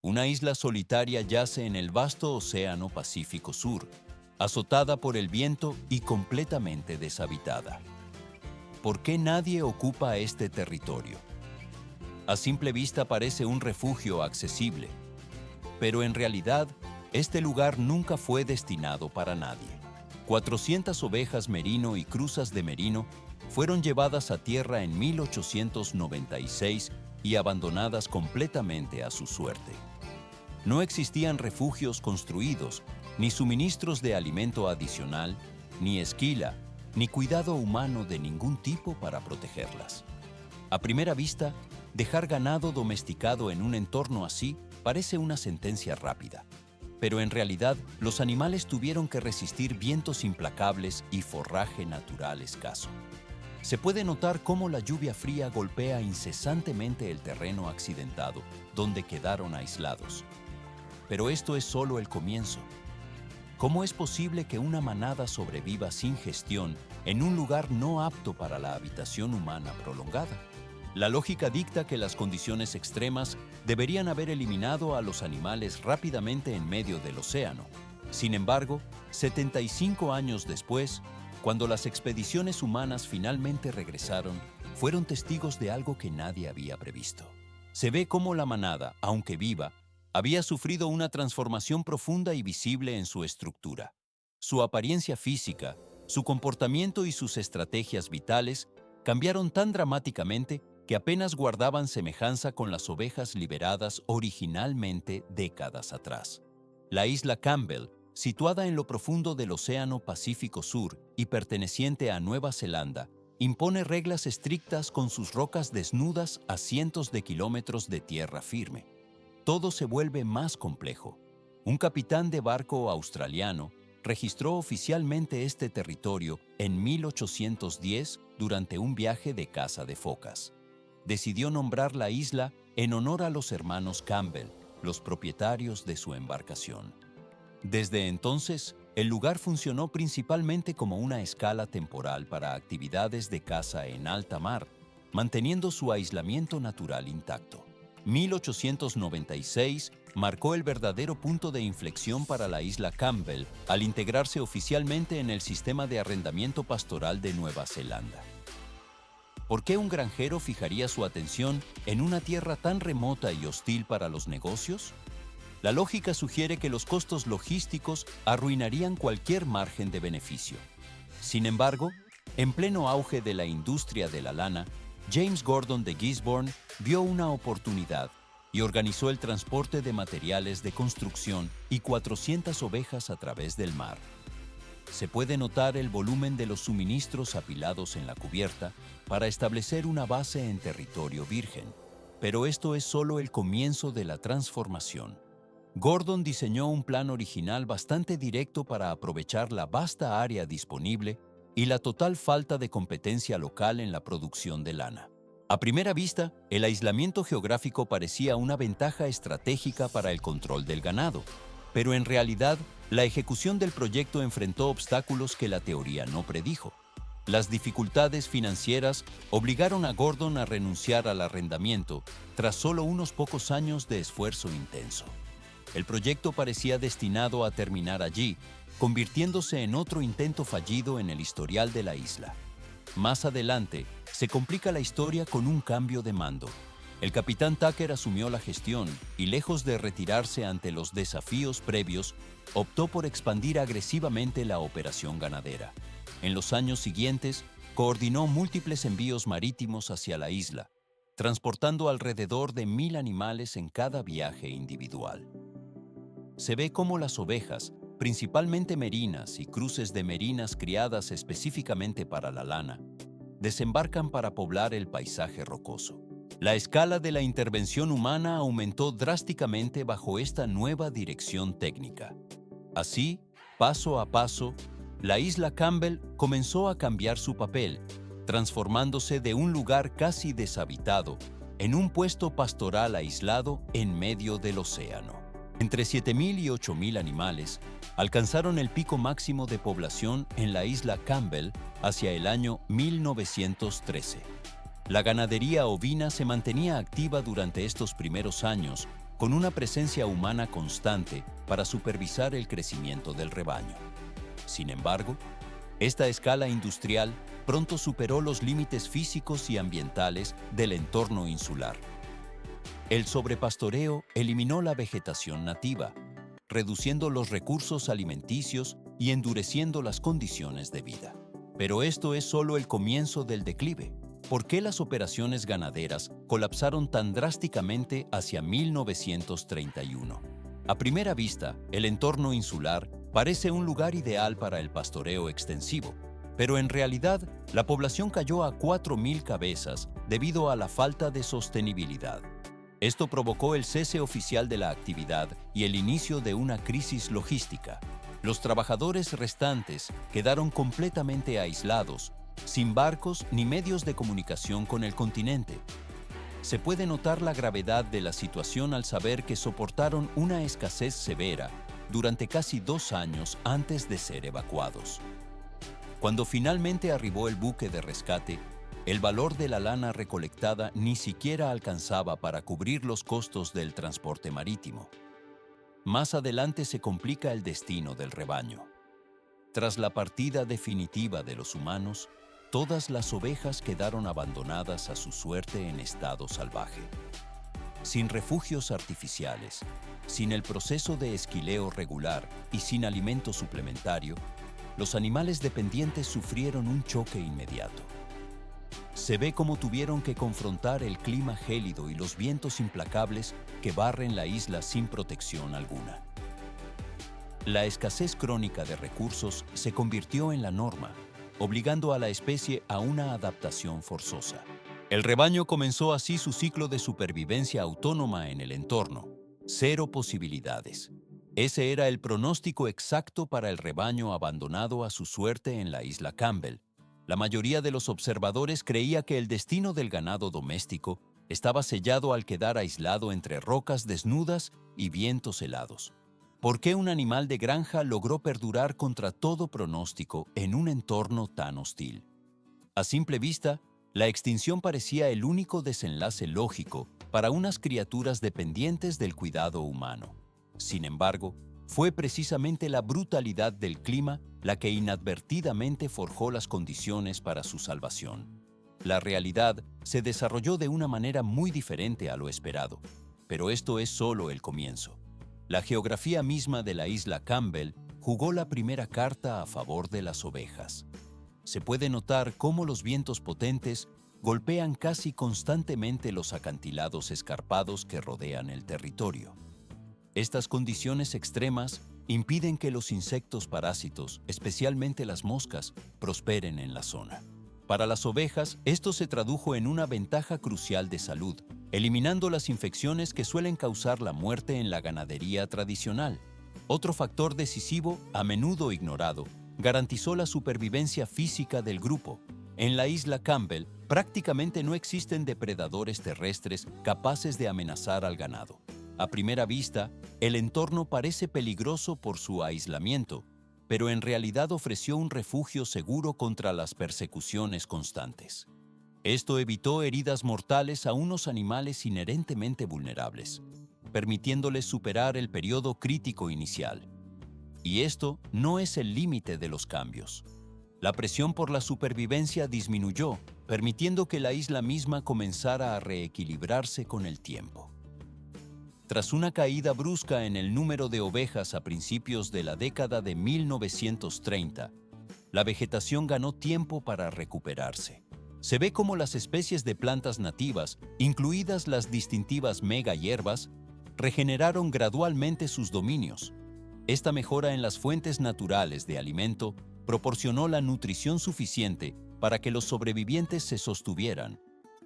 Una isla solitaria yace en el vasto Océano Pacífico Sur, azotada por el viento y completamente deshabitada. ¿Por qué nadie ocupa este territorio? A simple vista parece un refugio accesible, pero en realidad, este lugar nunca fue destinado para nadie. 400 ovejas merino y cruzas de merino fueron llevadas a tierra en 1896 y abandonadas completamente a su suerte. No existían refugios construidos, ni suministros de alimento adicional, ni esquila, ni cuidado humano de ningún tipo para protegerlas. A primera vista, dejar ganado domesticado en un entorno así parece una sentencia rápida. Pero en realidad, los animales tuvieron que resistir vientos implacables y forraje natural escaso. Se puede notar cómo la lluvia fría golpea incesantemente el terreno accidentado, donde quedaron aislados. Pero esto es solo el comienzo. ¿Cómo es posible que una manada sobreviva sin gestión en un lugar no apto para la habitación humana prolongada? La lógica dicta que las condiciones extremas deberían haber eliminado a los animales rápidamente en medio del océano. Sin embargo, 75 años después, cuando las expediciones humanas finalmente regresaron, fueron testigos de algo que nadie había previsto. Se ve cómo la manada, aunque viva, había sufrido una transformación profunda y visible en su estructura. Su apariencia física, su comportamiento y sus estrategias vitales cambiaron tan dramáticamente que apenas guardaban semejanza con las ovejas liberadas originalmente décadas atrás. La isla Campbell, situada en lo profundo del Océano Pacífico Sur y perteneciente a Nueva Zelanda, impone reglas estrictas con sus rocas desnudas a cientos de kilómetros de tierra firme. Todo se vuelve más complejo. Un capitán de barco australiano registró oficialmente este territorio en 1810 durante un viaje de caza de focas. Decidió nombrar la isla en honor a los hermanos Campbell, los propietarios de su embarcación. Desde entonces, el lugar funcionó principalmente como una escala temporal para actividades de caza en alta mar, manteniendo su aislamiento natural intacto. 1896 marcó el verdadero punto de inflexión para la isla Campbell al integrarse oficialmente en el sistema de arrendamiento pastoral de Nueva Zelanda. ¿Por qué un granjero fijaría su atención en una tierra tan remota y hostil para los negocios? La lógica sugiere que los costos logísticos arruinarían cualquier margen de beneficio. Sin embargo, en pleno auge de la industria de la lana, James Gordon de Gisborne vio una oportunidad y organizó el transporte de materiales de construcción y 400 ovejas a través del mar. Se puede notar el volumen de los suministros apilados en la cubierta para establecer una base en territorio virgen. Pero esto es solo el comienzo de la transformación. Gordon diseñó un plan original bastante directo para aprovechar la vasta área disponible y la total falta de competencia local en la producción de lana. A primera vista, el aislamiento geográfico parecía una ventaja estratégica para el control del ganado, pero en realidad, la ejecución del proyecto enfrentó obstáculos que la teoría no predijo. Las dificultades financieras obligaron a Gordon a renunciar al arrendamiento tras solo unos pocos años de esfuerzo intenso. El proyecto parecía destinado a terminar allí, convirtiéndose en otro intento fallido en el historial de la isla. Más adelante, se complica la historia con un cambio de mando. El capitán Tucker asumió la gestión y, lejos de retirarse ante los desafíos previos, optó por expandir agresivamente la operación ganadera. En los años siguientes, coordinó múltiples envíos marítimos hacia la isla, transportando alrededor de 1,000 animales en cada viaje individual. Se ve cómo las ovejas, principalmente merinas y cruces de merinas criadas específicamente para la lana, desembarcan para poblar el paisaje rocoso. La escala de la intervención humana aumentó drásticamente bajo esta nueva dirección técnica. Así, paso a paso, la isla Campbell comenzó a cambiar su papel, transformándose de un lugar casi deshabitado en un puesto pastoral aislado en medio del océano. Entre 7,000 y 8,000 animales alcanzaron el pico máximo de población en la isla Campbell hacia el año 1913. La ganadería ovina se mantenía activa durante estos primeros años con una presencia humana constante para supervisar el crecimiento del rebaño. Sin embargo, esta escala industrial pronto superó los límites físicos y ambientales del entorno insular. El sobrepastoreo eliminó la vegetación nativa, reduciendo los recursos alimenticios y endureciendo las condiciones de vida. Pero esto es solo el comienzo del declive. ¿Por qué las operaciones ganaderas colapsaron tan drásticamente hacia 1931? A primera vista, el entorno insular parece un lugar ideal para el pastoreo extensivo, pero en realidad la población cayó a 4.000 cabezas debido a la falta de sostenibilidad. Esto provocó el cese oficial de la actividad y el inicio de una crisis logística. Los trabajadores restantes quedaron completamente aislados, sin barcos ni medios de comunicación con el continente. Se puede notar la gravedad de la situación al saber que soportaron una escasez severa durante casi 2 años antes de ser evacuados. Cuando finalmente arribó el buque de rescate, el valor de la lana recolectada ni siquiera alcanzaba para cubrir los costos del transporte marítimo. Más adelante se complica el destino del rebaño. Tras la partida definitiva de los humanos, todas las ovejas quedaron abandonadas a su suerte en estado salvaje. Sin refugios artificiales, sin el proceso de esquileo regular y sin alimento suplementario, los animales dependientes sufrieron un choque inmediato. Se ve cómo tuvieron que confrontar el clima gélido y los vientos implacables que barren la isla sin protección alguna. La escasez crónica de recursos se convirtió en la norma, obligando a la especie a una adaptación forzosa. El rebaño comenzó así su ciclo de supervivencia autónoma en el entorno. 0 posibilidades. Ese era el pronóstico exacto para el rebaño abandonado a su suerte en la isla Campbell. La mayoría de los observadores creía que el destino del ganado doméstico estaba sellado al quedar aislado entre rocas desnudas y vientos helados. ¿Por qué un animal de granja logró perdurar contra todo pronóstico en un entorno tan hostil? A simple vista, la extinción parecía el único desenlace lógico para unas criaturas dependientes del cuidado humano. Sin embargo, fue precisamente la brutalidad del clima la que inadvertidamente forjó las condiciones para su salvación. La realidad se desarrolló de una manera muy diferente a lo esperado, pero esto es solo el comienzo. La geografía misma de la isla Campbell jugó la primera carta a favor de las ovejas. Se puede notar cómo los vientos potentes golpean casi constantemente los acantilados escarpados que rodean el territorio. Estas condiciones extremas impiden que los insectos parásitos, especialmente las moscas, prosperen en la zona. Para las ovejas, esto se tradujo en una ventaja crucial de salud, eliminando las infecciones que suelen causar la muerte en la ganadería tradicional. Otro factor decisivo, a menudo ignorado, garantizó la supervivencia física del grupo. En la isla Campbell, prácticamente no existen depredadores terrestres capaces de amenazar al ganado. A primera vista, el entorno parece peligroso por su aislamiento, pero en realidad ofreció un refugio seguro contra las persecuciones constantes. Esto evitó heridas mortales a unos animales inherentemente vulnerables, permitiéndoles superar el periodo crítico inicial. Y esto no es el límite de los cambios. La presión por la supervivencia disminuyó, permitiendo que la isla misma comenzara a reequilibrarse con el tiempo. Tras una caída brusca en el número de ovejas a principios de la década de 1930, la vegetación ganó tiempo para recuperarse. Se ve cómo las especies de plantas nativas, incluidas las distintivas mega hierbas, regeneraron gradualmente sus dominios. Esta mejora en las fuentes naturales de alimento proporcionó la nutrición suficiente para que los sobrevivientes se sostuvieran.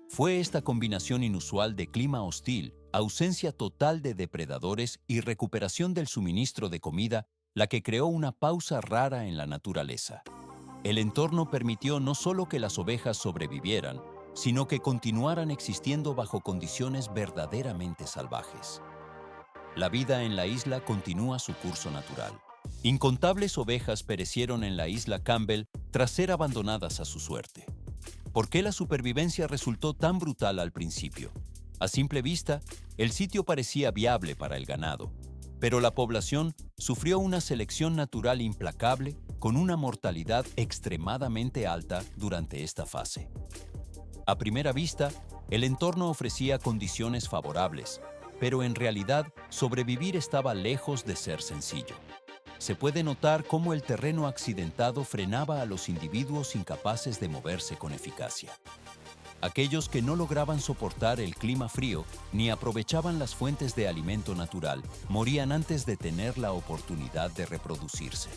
Fue esta combinación inusual de clima hostil, ausencia total de depredadores y recuperación del suministro de comida la que creó una pausa rara en la naturaleza. El entorno permitió no solo que las ovejas sobrevivieran, sino que continuaran existiendo bajo condiciones verdaderamente salvajes. La vida en la isla continúa su curso natural. Incontables ovejas perecieron en la isla Campbell tras ser abandonadas a su suerte. ¿Por qué la supervivencia resultó tan brutal al principio? A simple vista, el sitio parecía viable para el ganado, pero la población sufrió una selección natural implacable con una mortalidad extremadamente alta durante esta fase. A primera vista, el entorno ofrecía condiciones favorables, pero en realidad sobrevivir estaba lejos de ser sencillo. Se puede notar cómo el terreno accidentado frenaba a los individuos incapaces de moverse con eficacia. Aquellos que no lograban soportar el clima frío ni aprovechaban las fuentes de alimento natural morían antes de tener la oportunidad de reproducirse.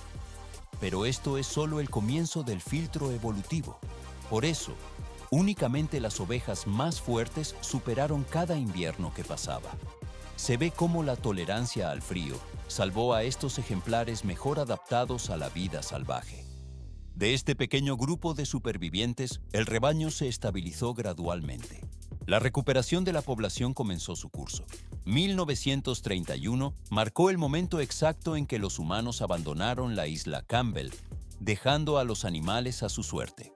Pero esto es solo el comienzo del filtro evolutivo. Por eso, únicamente las ovejas más fuertes superaron cada invierno que pasaba. Se ve cómo la tolerancia al frío salvó a estos ejemplares mejor adaptados a la vida salvaje. De este pequeño grupo de supervivientes, el rebaño se estabilizó gradualmente. La recuperación de la población comenzó su curso. 1931 marcó el momento exacto en que los humanos abandonaron la isla Campbell, dejando a los animales a su suerte.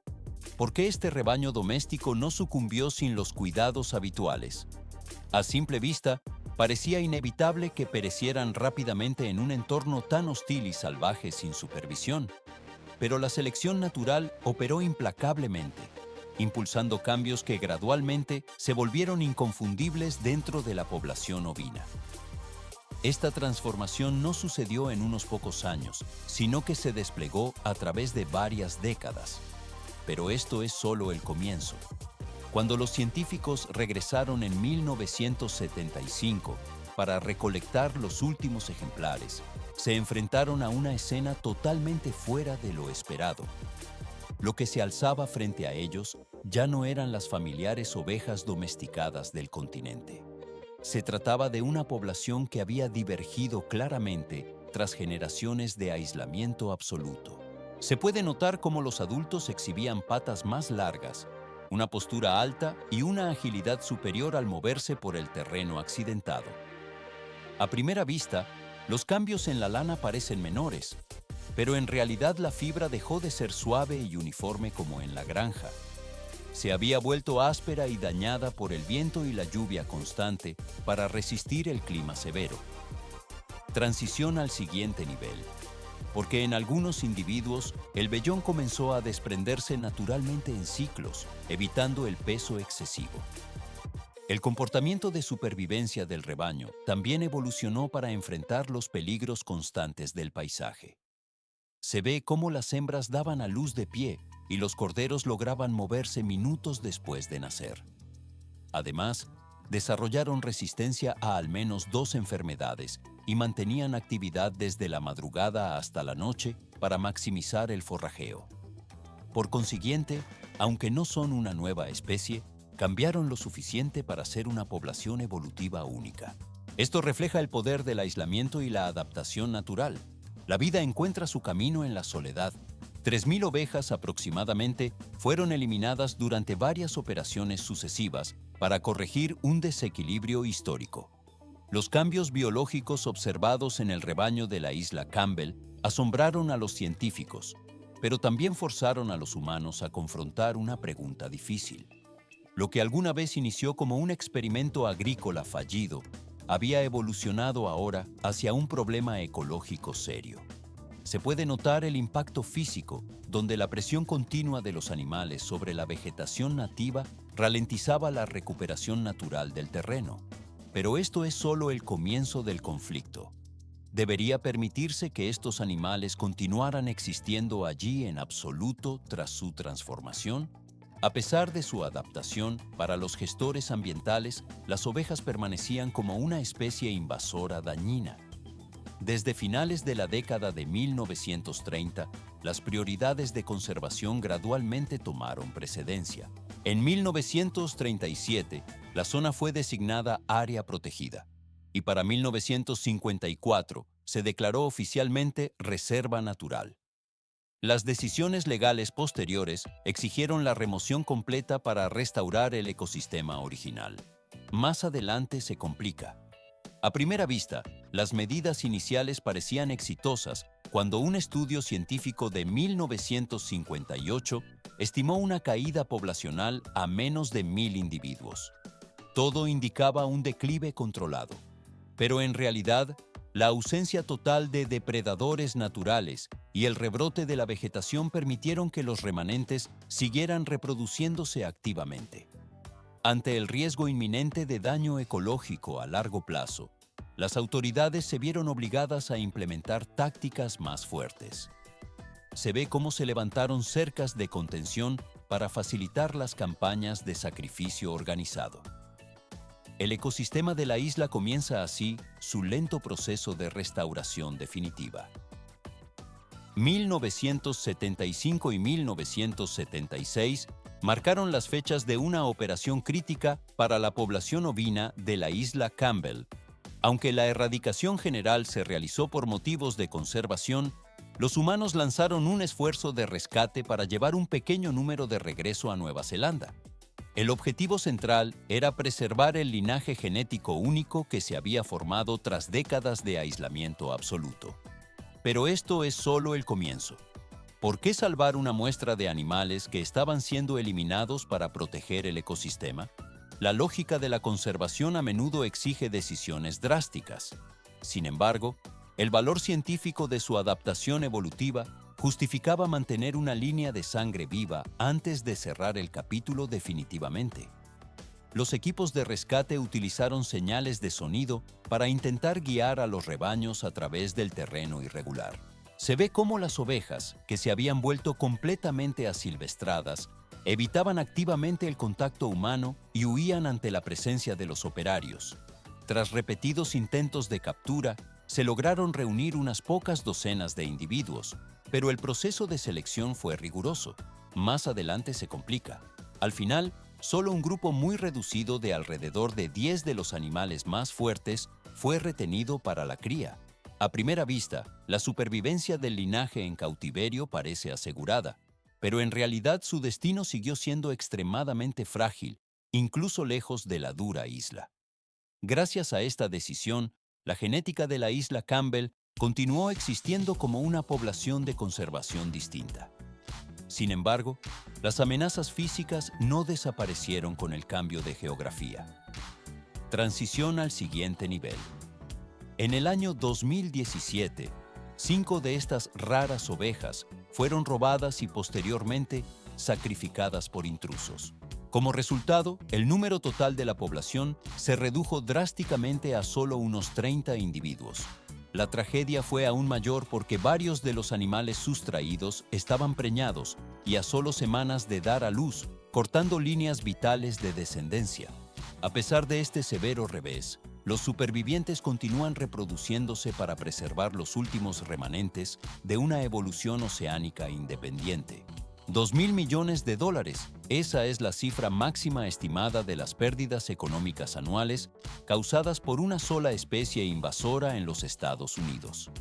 ¿Por qué este rebaño doméstico no sucumbió sin los cuidados habituales? A simple vista, parecía inevitable que perecieran rápidamente en un entorno tan hostil y salvaje sin supervisión. Pero la selección natural operó implacablemente, impulsando cambios que gradualmente se volvieron inconfundibles dentro de la población ovina. Esta transformación no sucedió en unos pocos años, sino que se desplegó a través de varias décadas. Pero esto es solo el comienzo. Cuando los científicos regresaron en 1975 para recolectar los últimos ejemplares, se enfrentaron a una escena totalmente fuera de lo esperado. Lo que se alzaba frente a ellos ya no eran las familiares ovejas domesticadas del continente. Se trataba de una población que había divergido claramente tras generaciones de aislamiento absoluto. Se puede notar cómo los adultos exhibían patas más largas, una postura alta y una agilidad superior al moverse por el terreno accidentado. A primera vista, los cambios en la lana parecen menores, pero en realidad la fibra dejó de ser suave y uniforme como en la granja. Se había vuelto áspera y dañada por el viento y la lluvia constante para resistir el clima severo. Transición al siguiente nivel, porque en algunos individuos el vellón comenzó a desprenderse naturalmente en ciclos, evitando el peso excesivo. El comportamiento de supervivencia del rebaño también evolucionó para enfrentar los peligros constantes del paisaje. Se ve cómo las hembras daban a luz de pie y los corderos lograban moverse minutos después de nacer. Además, desarrollaron resistencia a al menos 2 enfermedades y mantenían actividad desde la madrugada hasta la noche para maximizar el forrajeo. Por consiguiente, aunque no son una nueva especie, cambiaron lo suficiente para ser una población evolutiva única. Esto refleja el poder del aislamiento y la adaptación natural. La vida encuentra su camino en la soledad. 3.000 ovejas aproximadamente fueron eliminadas durante varias operaciones sucesivas para corregir un desequilibrio histórico. Los cambios biológicos observados en el rebaño de la isla Campbell asombraron a los científicos, pero también forzaron a los humanos a confrontar una pregunta difícil. Lo que alguna vez inició como un experimento agrícola fallido, había evolucionado ahora hacia un problema ecológico serio. Se puede notar el impacto físico, donde la presión continua de los animales sobre la vegetación nativa ralentizaba la recuperación natural del terreno. Pero esto es solo el comienzo del conflicto. ¿Debería permitirse que estos animales continuaran existiendo allí en absoluto tras su transformación? A pesar de su adaptación, para los gestores ambientales, las ovejas permanecían como una especie invasora dañina. Desde finales de la década de 1930, las prioridades de conservación gradualmente tomaron precedencia. En 1937, la zona fue designada área protegida, y para 1954 se declaró oficialmente reserva natural. Las decisiones legales posteriores exigieron la remoción completa para restaurar el ecosistema original. Más adelante se complica. A primera vista, las medidas iniciales parecían exitosas cuando un estudio científico de 1958 estimó una caída poblacional a menos de 1.000 individuos. Todo indicaba un declive controlado. Pero en realidad, la ausencia total de depredadores naturales y el rebrote de la vegetación permitieron que los remanentes siguieran reproduciéndose activamente. Ante el riesgo inminente de daño ecológico a largo plazo, las autoridades se vieron obligadas a implementar tácticas más fuertes. Se ve cómo se levantaron cercas de contención para facilitar las campañas de sacrificio organizado. El ecosistema de la isla comienza así su lento proceso de restauración definitiva. 1975 y 1976 marcaron las fechas de una operación crítica para la población ovina de la isla Campbell. Aunque la erradicación general se realizó por motivos de conservación, los humanos lanzaron un esfuerzo de rescate para llevar un pequeño número de regreso a Nueva Zelanda. El objetivo central era preservar el linaje genético único que se había formado tras décadas de aislamiento absoluto. Pero esto es solo el comienzo. ¿Por qué salvar una muestra de animales que estaban siendo eliminados para proteger el ecosistema? La lógica de la conservación a menudo exige decisiones drásticas. Sin embargo, el valor científico de su adaptación evolutiva justificaba mantener una línea de sangre viva antes de cerrar el capítulo definitivamente. Los equipos de rescate utilizaron señales de sonido para intentar guiar a los rebaños a través del terreno irregular. Se ve cómo las ovejas, que se habían vuelto completamente asilvestradas, evitaban activamente el contacto humano y huían ante la presencia de los operarios. Tras repetidos intentos de captura, se lograron reunir unas pocas docenas de individuos, pero el proceso de selección fue riguroso. Más adelante se complica. Al final, solo un grupo muy reducido de alrededor de 10 de los animales más fuertes fue retenido para la cría. A primera vista, la supervivencia del linaje en cautiverio parece asegurada, pero en realidad su destino siguió siendo extremadamente frágil, incluso lejos de la dura isla. Gracias a esta decisión, la genética de la isla Campbell continuó existiendo como una población de conservación distinta. Sin embargo, las amenazas físicas no desaparecieron con el cambio de geografía. Transición al siguiente nivel. En el año 2017, 5 de estas raras ovejas fueron robadas y posteriormente sacrificadas por intrusos. Como resultado, el número total de la población se redujo drásticamente a solo unos 30 individuos. La tragedia fue aún mayor porque varios de los animales sustraídos estaban preñados y a solo semanas de dar a luz, cortando líneas vitales de descendencia. A pesar de este severo revés, los supervivientes continúan reproduciéndose para preservar los últimos remanentes de una evolución oceánica independiente. $2.000 millones. Esa es la cifra máxima estimada de las pérdidas económicas anuales causadas por una sola especie invasora en los Estados Unidos.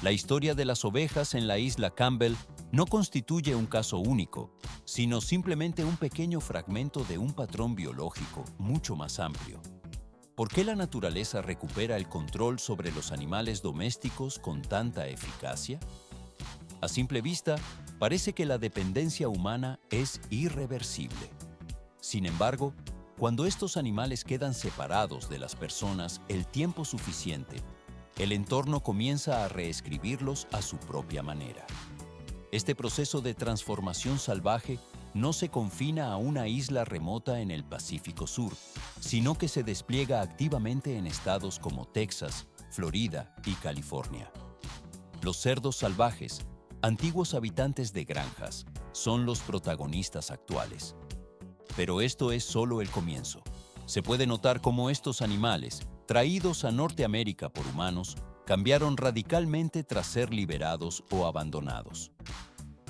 La historia de las ovejas en la isla Campbell no constituye un caso único, sino simplemente un pequeño fragmento de un patrón biológico mucho más amplio. ¿Por qué la naturaleza recupera el control sobre los animales domésticos con tanta eficacia? A simple vista, parece que la dependencia humana es irreversible. Sin embargo, cuando estos animales quedan separados de las personas el tiempo suficiente, el entorno comienza a reescribirlos a su propia manera. Este proceso de transformación salvaje no se confina a una isla remota en el Pacífico Sur, sino que se despliega activamente en estados como Texas, Florida y California. Los cerdos salvajes, antiguos habitantes de granjas, son los protagonistas actuales. Pero esto es solo el comienzo. Se puede notar cómo estos animales, traídos a Norteamérica por humanos, cambiaron radicalmente tras ser liberados o abandonados.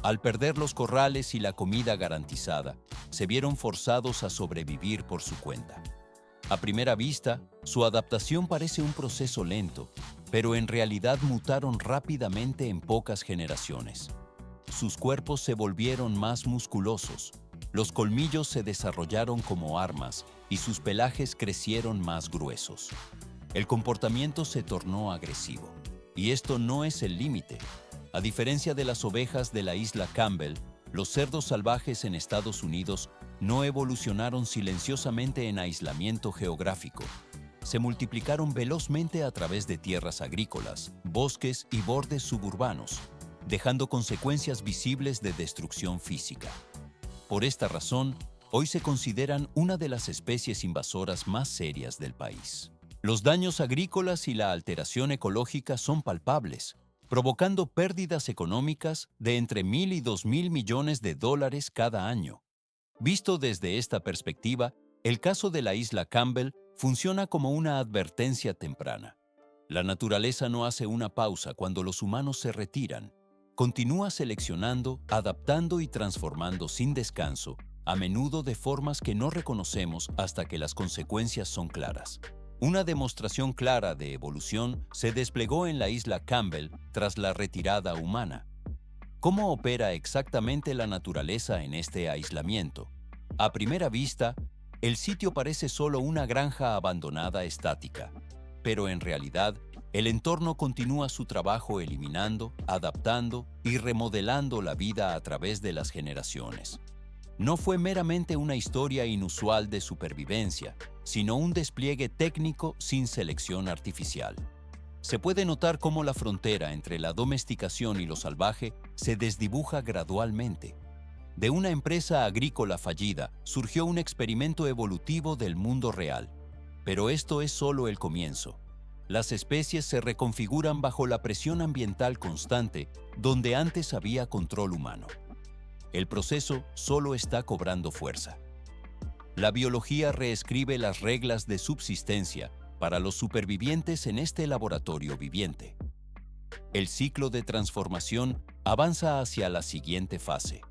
Al perder los corrales y la comida garantizada, se vieron forzados a sobrevivir por su cuenta. A primera vista, su adaptación parece un proceso lento, pero en realidad mutaron rápidamente en pocas generaciones. Sus cuerpos se volvieron más musculosos, los colmillos se desarrollaron como armas y sus pelajes crecieron más gruesos. El comportamiento se tornó agresivo. Y esto no es el límite. A diferencia de las ovejas de la isla Campbell, los cerdos salvajes en Estados Unidos no evolucionaron silenciosamente en aislamiento geográfico. Se multiplicaron velozmente a través de tierras agrícolas, bosques y bordes suburbanos, dejando consecuencias visibles de destrucción física. Por esta razón, hoy se consideran una de las especies invasoras más serias del país. Los daños agrícolas y la alteración ecológica son palpables, provocando pérdidas económicas de entre 1.000 y 2.000 millones de dólares cada año. Visto desde esta perspectiva, el caso de la isla Campbell funciona como una advertencia temprana. La naturaleza no hace una pausa cuando los humanos se retiran. Continúa seleccionando, adaptando y transformando sin descanso, a menudo de formas que no reconocemos hasta que las consecuencias son claras. Una demostración clara de evolución se desplegó en la isla Campbell tras la retirada humana. ¿Cómo opera exactamente la naturaleza en este aislamiento? A primera vista, el sitio parece solo una granja abandonada estática, pero en realidad, el entorno continúa su trabajo eliminando, adaptando y remodelando la vida a través de las generaciones. No fue meramente una historia inusual de supervivencia, sino un despliegue técnico sin selección artificial. Se puede notar cómo la frontera entre la domesticación y lo salvaje se desdibuja gradualmente. De una empresa agrícola fallida surgió un experimento evolutivo del mundo real. Pero esto es solo el comienzo. Las especies se reconfiguran bajo la presión ambiental constante, donde antes había control humano. El proceso solo está cobrando fuerza. La biología reescribe las reglas de subsistencia para los supervivientes en este laboratorio viviente. El ciclo de transformación avanza hacia la siguiente fase.